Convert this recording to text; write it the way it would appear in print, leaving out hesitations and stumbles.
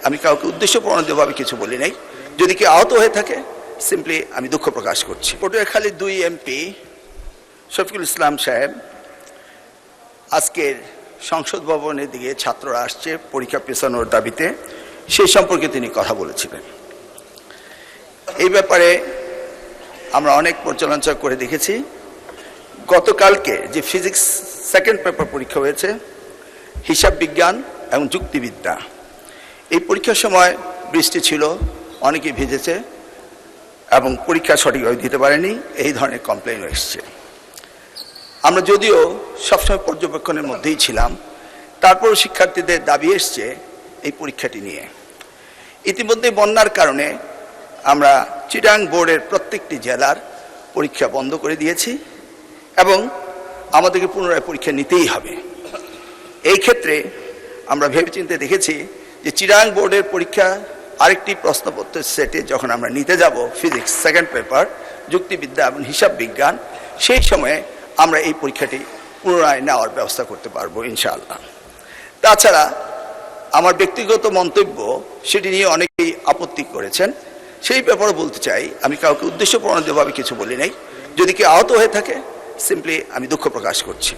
আমি কাউকে উদ্দেশ্যপ্রণোদিতভাবে কিছু বলি নাই। যদি কেউ আহত হয়ে থাকে সিম্পলি আমি দুঃখ প্রকাশ করছি। পটুয়াখালীর 2 এমপি শফিকুল ইসলাম সাহেব আজকের সংসদ ভবনের দিকে ছাত্ররা আসছে পরীক্ষা পেছানোর দাবিতে, সেই সম্পর্কে তিনি কথা বলেছিলেন। এই ব্যাপারে আমরা অনেক পর্যালোচনা করে দেখেছি। গতকালকে যে ফিজিক্স সেকেন্ড পেপার পরীক্ষা হয়েছে, হিসাব বিজ্ঞান এবং যুক্তিবিদ্যা, এই পরীক্ষার সময় বৃষ্টি ছিল, অনেকে ভিজেছে এবং পরীক্ষা সঠিকভাবে দিতে পারেনি, এই ধরনের কমপ্লেইন এসছে। আমরা যদিও সবসময় পর্যবেক্ষণের মধ্যেই ছিলাম, তারপরও শিক্ষার্থীদের দাবি এসছে এই পরীক্ষাটি নিয়ে। ইতিমধ্যে বন্যার কারণে আমরা চিটাগাং বোর্ডের প্রত্যেকটি জেলার পরীক্ষা বন্ধ করে দিয়েছি এবং আমাদেরকে পুনরায় পরীক্ষা নিতেই হবে। এই ক্ষেত্রে আমরা ভেবেচিন্তে দেখেছি যে চিটাগাং বোর্ডের পরীক্ষা আরেকটি প্রশ্নপত্রের সেটে যখন আমরা নিতে যাব ফিজিক্স সেকেন্ড পেপার, যুক্তিবিদ্যা এবং হিসাব বিজ্ঞান, সেই সময়ে আমরা এই পরীক্ষাটি পুনরায় নেওয়ার ব্যবস্থা করতে পারবো ইনশাআল্লাহ। তাছাড়া আমার ব্যক্তিগত মন্তব্য, সেটি নিয়ে অনেকেই আপত্তি করেছেন, সেই ব্যাপারে বলতে চাই আমি কাউকে উদ্দেশ্যপ্রণোদিতভাবে কিছু বলি নাই। যদি কেউ আহত হয়ে থাকে সিম্পলি আমি দুঃখ প্রকাশ করছি।